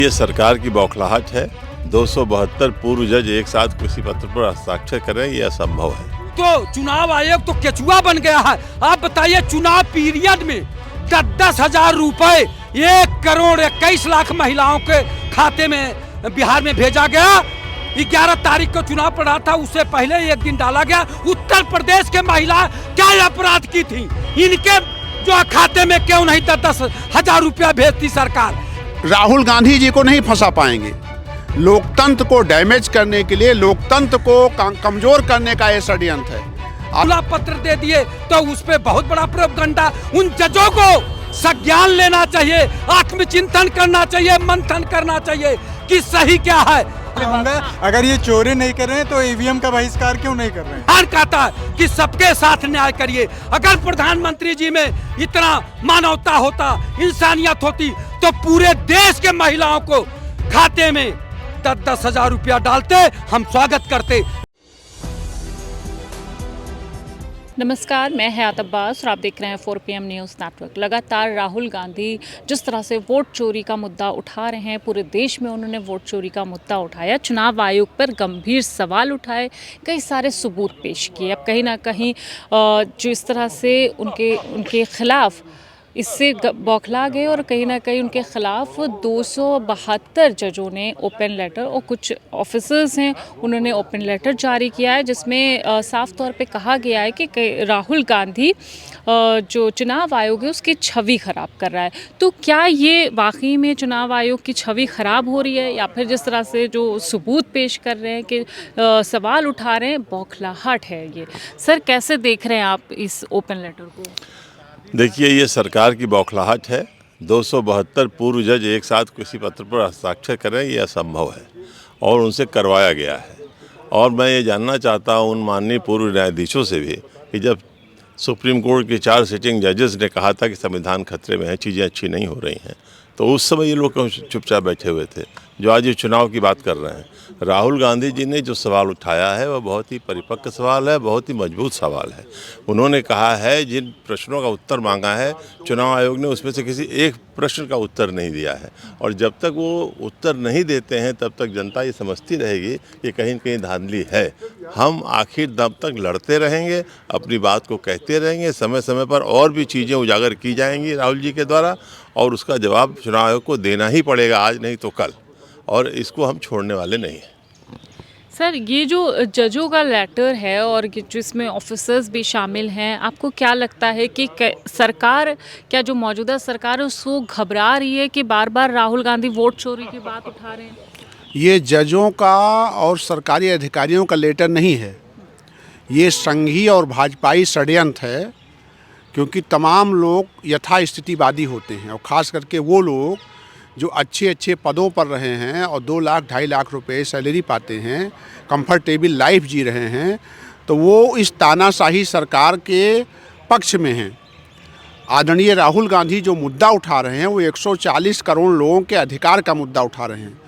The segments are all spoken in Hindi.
ये सरकार की बौखलाहट है। 272 पूर्व जज एक साथ किसी पत्र पर हस्ताक्षर करें, यह असंभव है। तो चुनाव आयोग तो केचुआ बन गया है। आप बताइए, चुनाव पीरियड में 10-10 हजार रुपए 1 करोड़ 21 लाख महिलाओं के खाते में बिहार में भेजा गया। 11 तारीख को चुनाव पड़ा था, उससे पहले एक दिन डाला गया। उत्तर प्रदेश के महिला क्या अपराध की थी? इनके जो खाते में क्यों नहीं 10-10 हजार रुपया भेजती सरकार? राहुल गांधी जी को नहीं फंसा पाएंगे। लोकतंत्र को डैमेज करने के लिए, लोकतंत्र को कमजोर करने का ये षड्यंत्र है। खुला पत्र दे दिए तो उस पे बहुत बड़ा प्रोपगंडा। उन जजों को संज्ञान लेना चाहिए, आत्मचिंतन करना चाहिए, मंथन करना चाहिए कि सही क्या है। अगर ये चोरी नहीं कर रहे हैं तो ईवीएम का बहिष्कार क्यों नहीं कर रहे हैं? हर कहता है कि सबके साथ न्याय करिए। अगर प्रधानमंत्री जी में इतना मानवता होता, इंसानियत होती, तो पूरे देश के महिलाओं को खाते में 10-10 हजार रुपया डालते, हम स्वागत करते। नमस्कार, मैं हयात अब्बास और आप देख रहे हैं 4PM न्यूज़ नेटवर्क। लगातार राहुल गांधी जिस तरह से वोट चोरी का मुद्दा उठा रहे हैं, पूरे देश में उन्होंने वोट चोरी का मुद्दा उठाया, चुनाव आयोग पर गंभीर सवाल उठाए, कई सारे सबूत पेश किए। अब कहीं ना कहीं जो इस तरह से उनके खिलाफ इससे बौखला गए और कहीं ना कहीं उनके खिलाफ 272 जजों ने ओपन लेटर और कुछ ऑफिसर्स हैं उन्होंने ओपन लेटर जारी किया है, जिसमें साफ तौर पे कहा गया है कि राहुल गांधी जो चुनाव आयोग है उसकी छवि ख़राब कर रहा है। तो क्या ये वाकई में चुनाव आयोग की छवि ख़राब हो रही है, या फिर जिस तरह से जो सबूत पेश कर रहे हैं कि सवाल उठा रहे हैं, बौखलाहट है ये? सर, कैसे देख रहे हैं आप इस ओपन लेटर को? देखिए, ये सरकार की बौखलाहट है। 272 पूर्व जज एक साथ किसी पत्र पर हस्ताक्षर करें, यह असंभव है और उनसे करवाया गया है। और मैं ये जानना चाहता हूँ उन माननीय पूर्व न्यायाधीशों से भी कि जब सुप्रीम कोर्ट के 4 सिटिंग जजेस ने कहा था कि संविधान खतरे में है, चीज़ें अच्छी नहीं हो रही हैं, तो उस समय ये लोग चुपचाप बैठे हुए थे जो आज ये चुनाव की बात कर रहे हैं। राहुल गांधी जी ने जो सवाल उठाया है वह बहुत ही परिपक्व सवाल है, बहुत ही मजबूत सवाल है। उन्होंने कहा है जिन प्रश्नों का उत्तर मांगा है चुनाव आयोग ने, उसमें से किसी एक प्रश्न का उत्तर नहीं दिया है। और जब तक वो उत्तर नहीं देते हैं तब तक जनता ये समझती रहेगी कि कहीं न कहीं धांधली है। हम आखिर दम तक लड़ते रहेंगे, अपनी बात को कहते रहेंगे, समय समय पर और भी चीज़ें उजागर की जाएंगी राहुल जी के द्वारा, और उसका जवाब चुनाव आयोग को देना ही पड़ेगा, आज नहीं तो कल, और इसको हम छोड़ने वाले नहीं हैं। सर, ये जो जजों का लेटर है और जिसमें ऑफिसर्स भी शामिल हैं, आपको क्या लगता है कि सरकार, क्या जो मौजूदा सरकार है उसको घबरा रही है कि बार बार राहुल गांधी वोट चोरी की बात उठा रहे हैं? ये जजों का और सरकारी अधिकारियों का लेटर नहीं है, ये संघीय और भाजपाई षड्यंत्र है। क्योंकि तमाम लोग यथास्थितिवादी होते हैं, और ख़ास करके वो लोग जो अच्छे अच्छे पदों पर रहे हैं और 2 लाख 2.5 लाख रुपए सैलरी पाते हैं, कंफर्टेबल लाइफ जी रहे हैं, तो वो इस तानाशाही सरकार के पक्ष में हैं। आदरणीय राहुल गांधी जो मुद्दा उठा रहे हैं वो 140 करोड़ लोगों के अधिकार का मुद्दा उठा रहे हैं।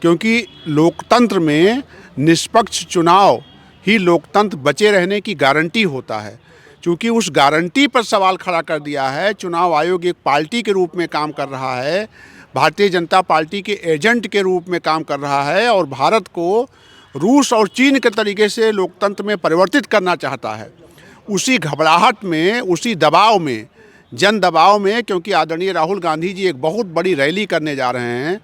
क्योंकि लोकतंत्र में निष्पक्ष चुनाव ही लोकतंत्र बचे रहने की गारंटी होता है। चूँकि उस गारंटी पर सवाल खड़ा कर दिया है। चुनाव आयोग एक पार्टी के रूप में काम कर रहा है, भारतीय जनता पार्टी के एजेंट के रूप में काम कर रहा है, और भारत को रूस और चीन के तरीके से लोकतंत्र में परिवर्तित करना चाहता है। उसी घबराहट में, उसी दबाव में, जन दबाव में, क्योंकि आदरणीय राहुल गांधी जी एक बहुत बड़ी रैली करने जा रहे हैं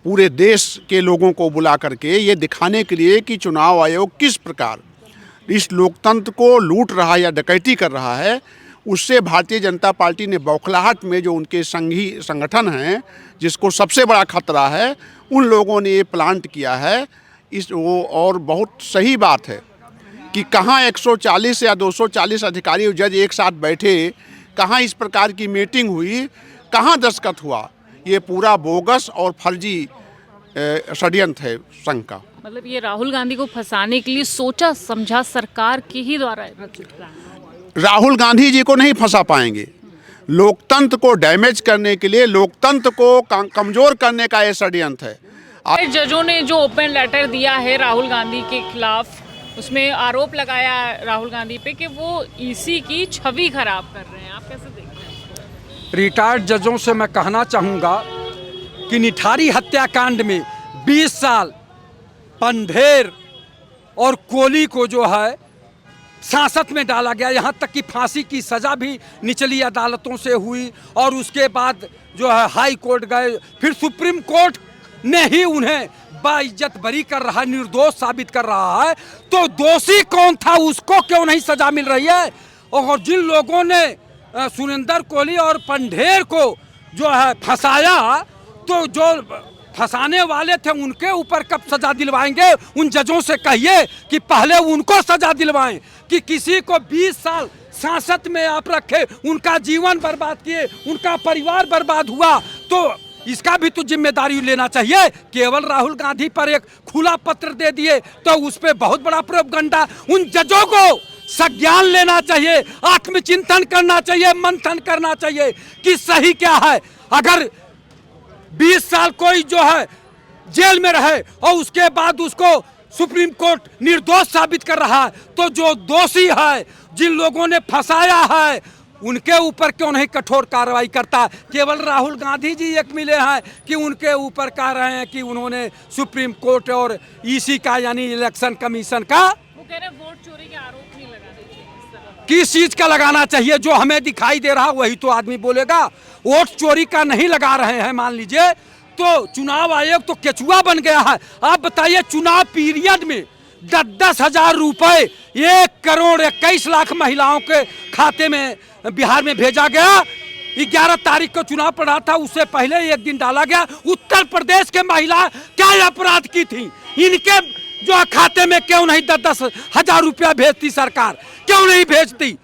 पूरे देश के लोगों को बुला करके, ये दिखाने के लिए कि चुनाव आयोग किस प्रकार इस लोकतंत्र को लूट रहा या डकैती कर रहा है। उससे भारतीय जनता पार्टी ने बौखलाहट में जो उनके संघीय संगठन हैं, जिसको सबसे बड़ा खतरा है, उन लोगों ने ये प्लांट किया है। और बहुत सही बात है कि कहाँ 140 या 240 अधिकारी जज एक साथ बैठे, कहाँ इस प्रकार की मीटिंग हुई, कहाँ दस्तखत हुआ। ये पूरा बोगस और फर्जी षड्यंत्र है संघ का। मतलब ये राहुल गांधी को फंसाने के लिए सोचा समझा सरकार के ही द्वारा रचित प्लान है। राहुल गांधी जी को नहीं फंसा पाएंगे। लोकतंत्र को डैमेज करने के लिए, लोकतंत्र को कमजोर करने का ये षड्यंत्र है। जजों ने जो ओपन लेटर दिया है राहुल गांधी के खिलाफ, उसमें आरोप लगाया राहुल गांधी पे कि वो ईसी की छवि खराब कर रहे हैं। आप कैसे देख रहे हैं? रिटायर्ड जजों से मैं कहना चाहूँगा कि निठारी हत्याकांड में 20 साल पंढेर और कोली को जो है सांसत में डाला गया, यहाँ तक कि फांसी की सज़ा भी निचली अदालतों से हुई और उसके बाद जो है हाई कोर्ट गए, फिर सुप्रीम कोर्ट ने ही उन्हें बाइज्जत बरी कर रहा है, निर्दोष साबित कर रहा है। तो दोषी कौन था, उसको क्यों नहीं सज़ा मिल रही है? और जिन लोगों ने सुरेंद्र कोहली और पंढेर को जो है फंसाया, तो जो फंसाने वाले थे उनके ऊपर कब सजा दिलवाएंगे? उन जजों से कहिए कि पहले उनको सजा दिलवाएं कि किसी को 20 साल सांसद में आप रखे, उनका जीवन बर्बाद किए, उनका परिवार बर्बाद हुआ, तो इसका भी तो जिम्मेदारी लेना चाहिए। केवल राहुल गांधी पर एक खुला पत्र दे दिए तो उस पर बहुत बड़ा प्रोपगंडा। उन जजों को संज्ञान लेना चाहिए, आत्मचिंतन करना चाहिए, मंथन करना चाहिए कि सही क्या है। अगर 20 साल कोई जो है जेल में रहे और उसके बाद उसको सुप्रीम कोर्ट निर्दोष साबित कर रहा है, तो जो दोषी है, जिन लोगों ने फंसाया है, उनके ऊपर क्यों नहीं कठोर कार्रवाई करता? केवल राहुल गांधी जी एक मिले हैं कि उनके ऊपर कह रहे हैं कि उन्होंने सुप्रीम कोर्ट और ईसी का यानी इलेक्शन कमीशन का, वो कह रहे हैं वोट चोरी के आरोप नहीं लगाने चाहिए इस तरह। किस चीज का लगाना चाहिए? जो हमें दिखाई दे रहा वही तो आदमी बोलेगा। वोट चोरी का नहीं लगा रहे हैं मान लीजिए, तो चुनाव आयोग तो केचुआ बन गया है। आप बताइए, चुनाव पीरियड में 10-10 हजार रुपए 1,21,00,000 महिलाओं के खाते में बिहार में भेजा गया। 11 तारीख को चुनाव पड़ा था, उससे पहले एक दिन डाला गया। उत्तर प्रदेश के महिला क्या अपराध की थी? इनके जो खाते में क्यों नहीं 10-10 हजार रुपया भेजती सरकार? क्यों नहीं भेजती?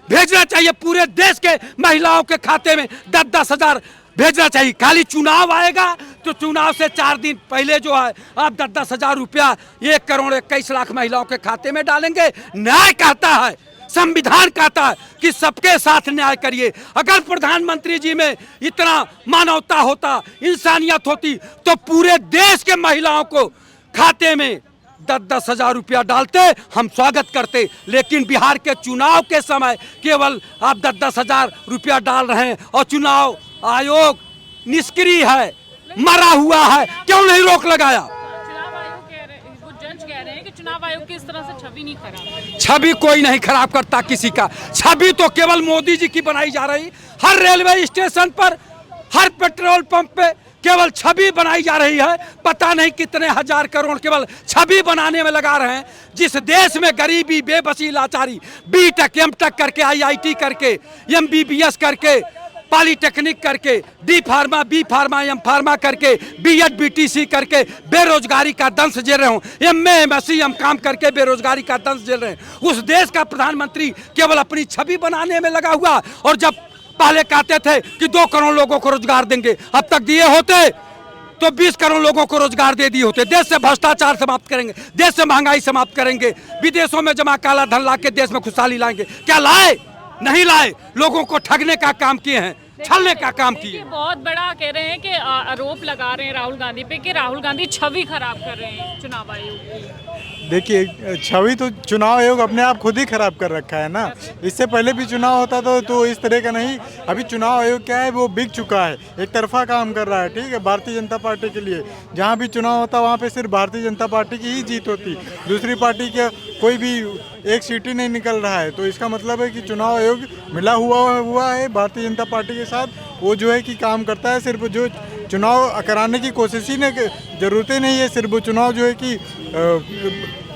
भेजना चाहिए। पूरे देश के महिलाओं के खाते में 10-10 हजार भेजना चाहिए। खाली चुनाव आएगा तो चुनाव से 4 दिन पहले जो है आप 10-10 हजार रुपया 1,21,00,000 महिलाओं के खाते में डालेंगे। न्याय कहता है, संविधान कहता है कि सबके साथ न्याय करिए। अगर प्रधानमंत्री जी में इतना मानवता होता, इंसानियत होती, तो पूरे देश के महिलाओं को खाते में 10-10 हजार रुपया डालते, हम स्वागत करते। लेकिन बिहार के चुनाव के समय केवल आप 10-10 हजार रुपया डाल रहे हैं और चुनाव आयोग निष्क्रिय है, मरा हुआ है। क्यों नहीं रोक लगाया? चुनाव आयोग कह रहे हैं, वो जज कह रहे हैं कि चुनाव आयोग की इस तरह से छवि नहीं खराब है। छवि कोई नहीं खराब करता किसी का। छवि तो केवल मोदी जी की बनाई जा रही। हर रेलवे स्टेशन पर, हर पेट्रोल पंप पे केवल छवि बनाई जा रही है। पता नहीं कितने हजार करोड़ केवल छवि बनाने में लगा रहे हैं। जिस देश में गरीबी, बेबसी, लाचारी, B.Tech, M.Tech करके, IIT करके, MBBS करके, पॉलिटेक्निक करके, D pharma, B pharma, M pharma करके, B.Ed, BTC करके बेरोजगारी का दंश झेल रहे हो, MA, MSc, काम करके बेरोजगारी का दंश झेल रहे हैं, उस देश का प्रधानमंत्री केवल अपनी छवि बनाने में लगा हुआ। और जब पहले कहते थे कि 2 करोड़ लोगों को रोजगार देंगे, अब तक दिए होते तो 20 करोड़ लोगों को रोजगार दे दिए होते। देश से भ्रष्टाचार समाप्त करेंगे, देश से महंगाई समाप्त करेंगे, विदेशों में जमा काला धन ला के देश में खुशहाली लाएंगे। क्या लाए? नहीं लाए। लोगों को ठगने का काम किए हैं, छलने का काम किए। बहुत बड़ा कह रहे हैं कि आरोप लगा रहे हैं राहुल गांधी पे कि राहुल गांधी छवि खराब कर रहे हैं चुनाव आयोग की। देखिए, छवि तो चुनाव आयोग अपने आप खुद ही खराब कर रखा है ना। इससे पहले भी चुनाव होता तो इस तरह का नहीं। अभी चुनाव आयोग क्या है, वो बिक चुका है, एक तरफा काम कर रहा है। ठीक है, भारतीय जनता पार्टी के लिए जहाँ भी चुनाव होता वहाँ पे सिर्फ भारतीय जनता पार्टी की ही जीत होती, दूसरी पार्टी के कोई भी एक सीट ही नहीं निकल रहा है। तो इसका मतलब है कि चुनाव आयोग मिला हुआ है भारतीय जनता पार्टी के साथ। वो जो है कि काम करता है, सिर्फ जो चुनाव कराने की कोशिश ही जरूरत ही नहीं है। सिर्फ वो चुनाव जो है कि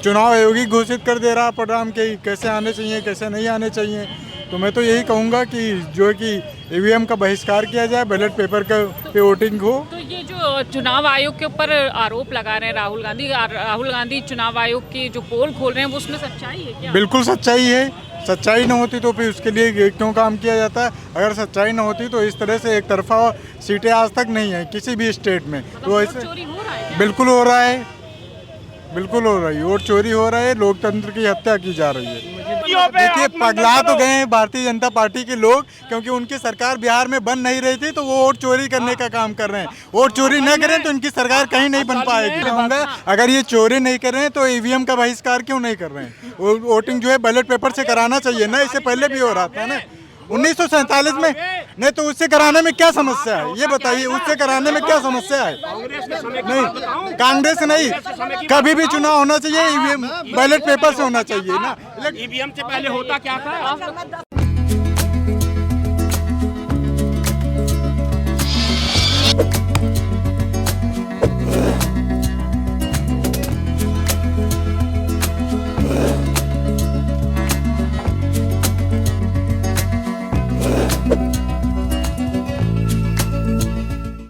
चुनाव आयोग ही घोषित कर दे रहा परिणाम के कैसे आने चाहिए, कैसे नहीं आने चाहिए। तो मैं तो यही कहूँगा कि जो है कि EVM का बहिष्कार किया जाए, बैलेट पेपर का पे वोटिंग हो। तो ये जो चुनाव आयोग के ऊपर आरोप लगा रहे हैं राहुल गांधी चुनाव आयोग की जो पोल खोल रहे हैं, वो उसमें सच्चाई है क्या? बिल्कुल सच्चाई है। सच्चाई न होती तो फिर उसके लिए क्यों काम किया जाता है? अगर सच्चाई न होती तो इस तरह से एक तरफा सीटें आज तक नहीं है किसी भी स्टेट में। तो ऐसे चोरी हो रहा है क्या? बिल्कुल हो रहा है, बिल्कुल हो रही है। वोट चोरी हो रहा है, लोकतंत्र की हत्या की जा रही है। देखिए, पगला तो गए हैं भारतीय जनता पार्टी के लोग, क्योंकि उनकी सरकार बिहार में बन नहीं रही थी तो वो वोट चोरी करने का काम कर रहे हैं। वोट चोरी न करें तो उनकी सरकार कहीं नहीं बन पाएगी। अगर ये चोरी नहीं कर रहे हैं तो EVM का बहिष्कार क्यों नहीं कर रहे हैं? वोटिंग जो है बैलेट पेपर से कराना चाहिए ना, इससे पहले भी हो रहा था ना। 1947 में नहीं तो उससे कराने में क्या समस्या है, ये बताइए, उससे कराने में क्या समस्या है? नहीं, कांग्रेस नहीं, कभी भी चुनाव होना चाहिए बैलेट पेपर से होना चाहिए ना। ईवीएम से पहले होता क्या था?